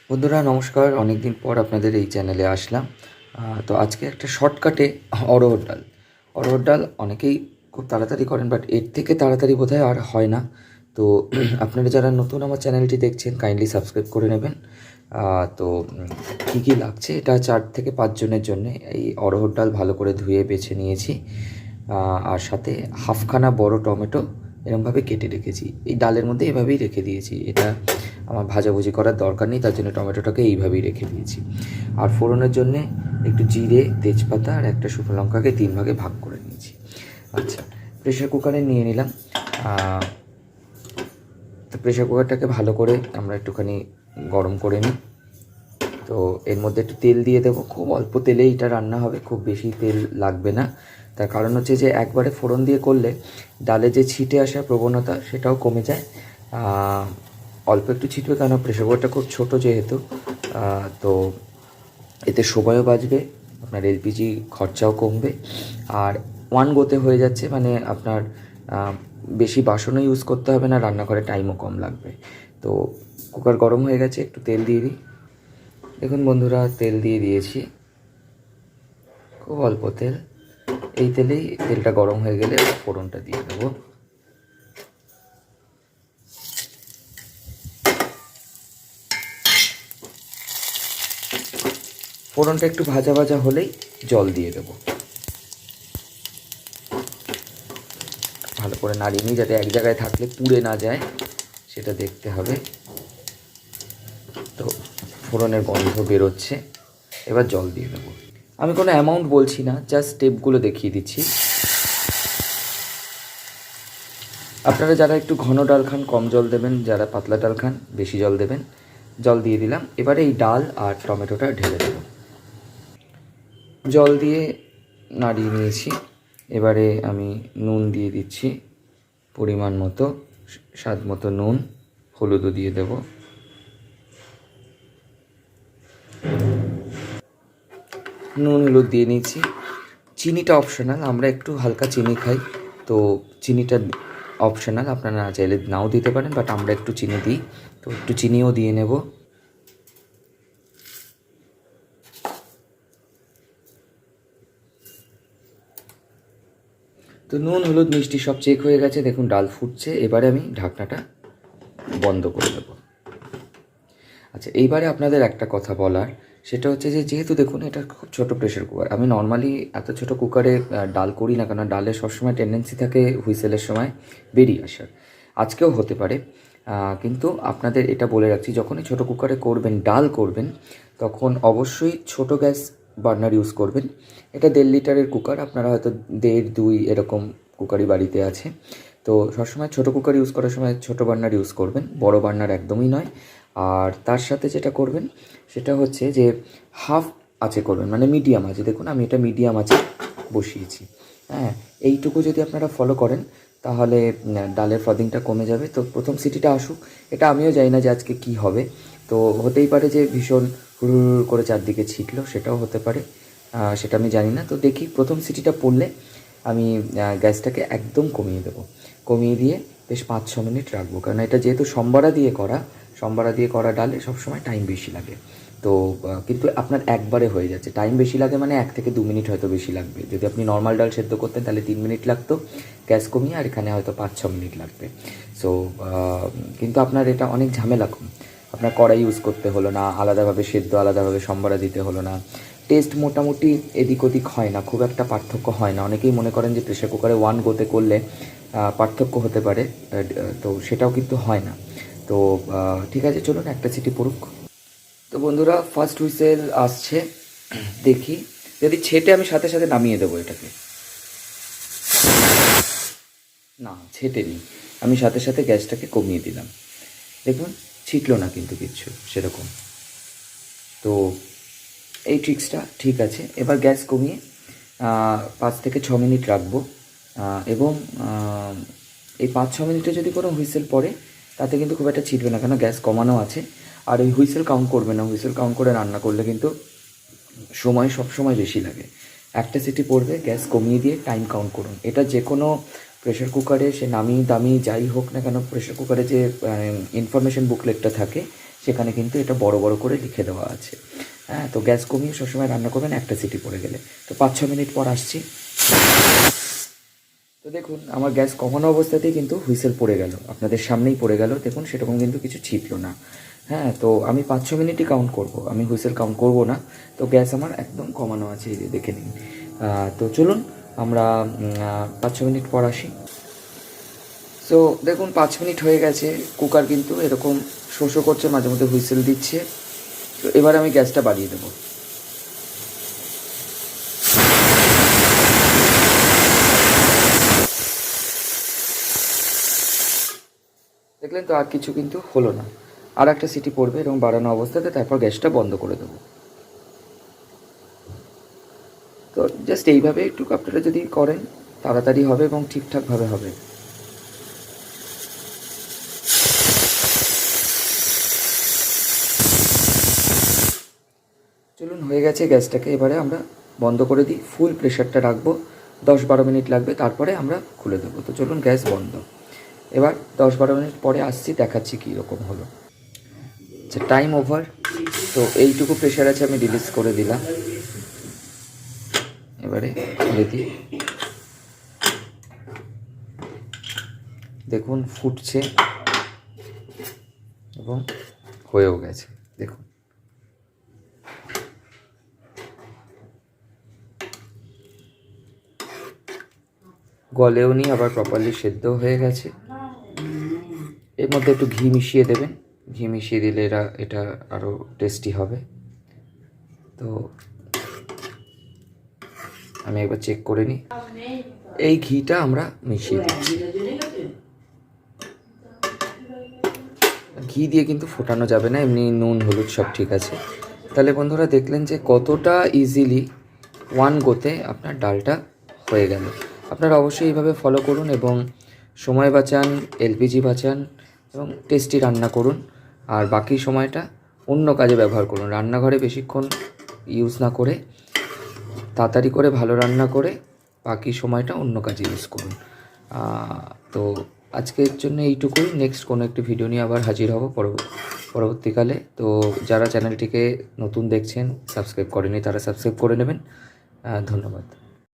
বন্ধুরা নমস্কার, অনেক দিন পর আপনাদের এই চ্যানেলে আসলাম। তো আজকে একটা শর্টকাটে অড়হর ডাল। অড়হর ডাল অনেকেই খুব তাড়াতাড়ি করেন, বাট এর থেকে তাড়াতাড়ি বোধহয় আর হয় না। তো আপনারা যারা নতুন আমার চ্যানেলটি দেখছেন কাইন্ডলি সাবস্ক্রাইব করে নেবেন। তো কী কী লাগছে, এটা 4 থেকে 5 জনের জন্যে। এই অড়হর ডাল ভালো করে ধুয়ে বেছে নিয়েছি, আর সাথে হাফখানা বড় টমেটো এরমভাবে কেটে রেখেছি। এই ডালের মধ্যে এভাবেই রেখে দিয়েছি, এটা আমার ভাজাভুজি করার দরকার নেই, তার জন্য টমেটোটাকে এইভাবেই রেখে দিয়েছি। আর ফোড়নের জন্যে একটু জিরে, তেজপাতা আর একটা শুকনো লঙ্কাকে 3 ভাগে ভাগ করে নিয়েছি। আচ্ছা, প্রেশার কুকারে নিয়ে নিলাম। তো প্রেশার কুকারটাকে ভালো করে আমরা একটুখানি গরম করে নিই। তো এর মধ্যে একটু তেল দিয়ে দেবো, খুব অল্প তেলেই এটা রান্না হবে, খুব বেশি তেল লাগবে না। তার কারণ হচ্ছে যে একবারে ফোড়ন দিয়ে করলে ডালে যে ছিটে আসার প্রবণতা সেটাও কমে যায়। অল্প একটু ছিটবে, কেন প্রেশার কুকারটা খুব ছোটো যেহেতু। তো এতে সময়ও বাঁচবে, আপনার এলপিজি খরচাও কমবে, আর ওয়ান গোতে হয়ে যাচ্ছে, মানে আপনার বেশি বাসনও ইউজ করতে হবে না, রান্নাঘরে টাইমও কম লাগবে। তো কুকার গরম হয়ে গেছে, একটু তেল দিয়ে দিই। দেখুন বন্ধুরা, তেল দিয়ে দিয়েছি, খুব অল্প তেল। এই তেলটা গরম হয়ে গেলে ফোড়নটা দিয়ে দেবো। ফোড়নটা একটু ভাজা ভাজা হলেই জল দিয়ে দেবো। ভালো করে নাড়িয়ে নিই, যাতে এক জায়গায় থাকলে পুড়ে না যায় সেটা দেখতে হবে। তো ফোড়নের গন্ধ বেরোচ্ছে, এবার জল দিয়ে দেবো। আমি কোনো অ্যামাউন্ট বলছি না, জাস্ট স্টেপগুলো দেখিয়ে দিচ্ছি। আপনারা যারা একটু ঘন ডাল খান কম জল দেবেন, যারা পাতলা ডাল খান বেশি জল দেবেন। জল দিয়ে দিলাম, এবারে এই ডাল আর টমেটোটা ঢেলে দেব। জল দিয়ে নাড়িয়ে নিয়েছি, এবারে আমি নুন দিয়ে দিচ্ছি পরিমাণ মতো, স্বাদ মতো নুন, হলুদও দিয়ে দেব। নুন হলুদ দিয়ে নিয়েছি। চিনিটা অপশনাল, আমরা একটু হালকা চিনি খাই, তো চিনিটা অপশনাল, আপনারা না চাইলে নাও দিতে পারেন, বাট আমরা একটু চিনি দিই, তো একটু চিনিও দিয়ে নেব। তো নুন হলুদ মিষ্টি সব চেক হয়ে গেছে, দেখুন ডাল ফুটছে, এবারে আমি ঢাকনাটা বন্ধ করে দেবো। আচ্ছা, এইবারে আপনাদের একটা কথা বলার, সেটা হচ্ছে যে যেহেতু দেখুন এটা খুব ছোটো প্রেশার কুকার, আমি নর্মালি এত ছোটো কুকারে ডাল করি না, কারণ ডালের সবসময় টেন্ডেন্সি থাকে হুইসেলের সময় বেরিয়ে আসার, আজকেও হতে পারে। কিন্তু আপনাদের এটা বলে রাখছি, যখনই ছোটো কুকারে করবেন, ডাল করবেন, তখন অবশ্যই ছোটো গ্যাস বার্নার ইউজ করবেন। এটা 1.5 লিটারের কুকার, আপনারা হয়তো 1.5, 2 এরকম কুকারই বাড়িতে আছে। তো সবসময় ছোটো কুকার ইউজ করার সময় ছোটো বার্নার ইউজ করবেন, বড় বার্নার একদমই নয়। আর তার সাথে যেটা করবেন সেটা হচ্ছে যে হাফ আঁচে করবেন, মানে মিডিয়াম আঁচে। দেখুন আমি এটা মিডিয়াম আঁচে বসিয়েছি। হ্যাঁ, এইটুকু যদি আপনারা ফলো করেন তাহলে ডালের ফ্রদিংটা কমে যাবে। তো প্রথম সিটিটা আসুক, এটা আমিও জানি না যে আজকে কি হবে, তো হতেই পারে যে ভীষণ হুড় করে চারদিকে ছিটলো, সেটাও হতে পারে, সেটা আমি জানি না। তো দেখি, প্রথম সিটিটা পড়লে আমি গ্যাসটাকে একদম কমিয়ে দেবো, কমিয়ে দিয়ে বেশ 5-6 মিনিট রাখবো, কারণ এটা যেহেতু সম্বারা দিয়ে করা ডালে সবসময় টাইম বেশি লাগে। তো কিন্তু আপনার একবারে হয়ে যাচ্ছে, টাইম বেশি লাগে মানে 1 থেকে 2 মিনিট হয়তো বেশি লাগবে। যদি আপনি নর্মাল ডাল সেদ্ধ করতেন তাহলে 3 মিনিট লাগতো গ্যাস কমিয়ে, আর এখানে হয়তো 5-6 মিনিট লাগবে। সো কিন্তু আপনার এটা অনেক ঝামেলা কম, আপনার কড়াই ইউজ করতে হলো না, আলাদাভাবে সেদ্ধ আলাদাভাবে সম্বারা দিতে হলো না। টেস্ট মোটামুটি এদিক ওদিক হয় না, খুব একটা পার্থক্য হয় না। অনেকেই মনে করেন যে প্রেশার কুকারে ওয়ান গোতে করলে পার্থক্য হতে পারে, তো সেটাও কিন্তু হয় না। তো ঠিক আছে, চলুন একটা সিটি পড়ুক। তো বন্ধুরা, ফার্স্ট হুইসেল আসছে, দেখি যদি ছেটে আমি সাথে সাথে নামিয়ে দেবো এটাকে। না, ছেটেনি, আমি সাথে সাথে গ্যাসটাকে কমিয়ে দিলাম। দেখুন ছিটলো না কিন্তু কিচ্ছু সেরকম। তো এই ট্রিক্সটা ঠিক আছে। এবার গ্যাস কমিয়ে 5 থেকে 6 মিনিট রাখবো, এবং এই 5-6 মিনিটে যদি কোনো হুইসেল পড়ে তাতে কিন্তু খুব একটা ছিটবে না, কেন গ্যাস কমানো আছে। আর ওই হুইসেল কাউন্ট করবে না, হুইসেল কাউন্ট করে রান্না করলে কিন্তু সময় সব সময় বেশি লাগে। একটা সিটি পড়বে, গ্যাস কমিয়ে দিয়ে টাইম কাউন্ট করুন। এটা যে কোনো প্রেশার কুকারে, সে নামি দামি যাই হোক না কেন, প্রেশার কুকারে যে ইনফরমেশন বুকলেটটা থাকে সেখানে কিন্তু এটা বড় বড় করে লিখে দেওয়া আছে। হ্যাঁ, তো গ্যাস কমিয়ে সবসময় রান্না করবেন একটা সিটি পড়ে গেলে। তো 5-6 মিনিট পর আসছি। তো দেখুন আমার গ্যাস কমানো অবস্থাতেই কিন্তু হুইসেল পড়ে গেল, আপনাদের সামনেই পড়ে গেল। দেখুন সেরকম কিন্তু কিছু ছিটলো না। হ্যাঁ, তো আমি 5-6 মিনিটই কাউন্ট করব, আমি হুইসেল কাউন্ট করব না। তো গ্যাস আমার একদম কমানো আছে, এই যে দেখে নিন। তো চলুন আমরা 5-6 মিনিট পর আসি। সো দেখুন 5 মিনিট হয়ে গেছে, কুকার কিন্তু এরকম শোষো করছে, মাঝে মধ্যে হুইসেল দিচ্ছে। তো এবার আমি গ্যাসটা বাড়িয়ে দেবো। দেখলেন তো আর কিছু কিন্তু হলো না, আর একটা সিটি পড়বে এবং বাড়ানো অবস্থাতে, তারপর গ্যাসটা বন্ধ করে দেবো। তো জাস্ট এইভাবে একটু আপনারা যদি করেন তাড়াতাড়ি হবে এবং ঠিকঠাকভাবে হবে। চলুন হয়ে গেছে, গ্যাসটাকে এবারে আমরা বন্ধ করে দিই। ফুল প্রেশারটা রাখবো, 10-12 মিনিট লাগবে, তারপরে আমরা খুলে দেবো। তো চলুন গ্যাস বন্ধ। এবার 10-12 মিনিট পরে আসছি, দেখাচ্ছি কী রকম হলো। আচ্ছা, টাইম ওভার। তো এইটুকু প্রেশার আছে, আমি রিলিজ করে দিলাম। এবারে খুলে দিই। দেখুন ফুটছে এবং হয়েও গেছে। দেখুন গলেও নি, আবার প্রপারলি সেদ্ধও হয়ে গেছে। এর মধ্যে একটু ঘি মিশিয়ে দেবেন, ঘি মিশিয়ে দিলে এটা আরও টেস্টি হবে। তো আমি একবার চেক করে নিই। এই ঘিটা আমরা মিশিয়ে দিচ্ছি। ঘি দিয়ে কিন্তু ফোটানো যাবে না, এমনি নুন হলুদ সব ঠিক আছে। তাহলে বন্ধুরা দেখলেন যে কতটা ইজিলি ওয়ান গোতে আপনার ডালটা হয়ে গেল। আপনারা অবশ্যই এইভাবে ফলো করুন এবং সময় বাঁচান, এলপিজি বাঁচান এবং টেস্টি রান্না করুন। আর বাকি সময়টা অন্য কাজে ব্যবহার করুন, রান্নাঘরে বেশিক্ষণ ইউজ না করে তাড়াতাড়ি করে ভালো রান্না করে বাকি সময়টা অন্য কাজে ইউজ করুন। তো আজকের জন্য এইটুকুই। নেক্সট কোনো একটি ভিডিও নিয়ে আবার হাজির হব পরবর্তীকালে। তো যারা চ্যানেলটিকে নতুন দেখছেন, সাবস্ক্রাইব করেনি, তারা সাবস্ক্রাইব করে নেবেন। ধন্যবাদ।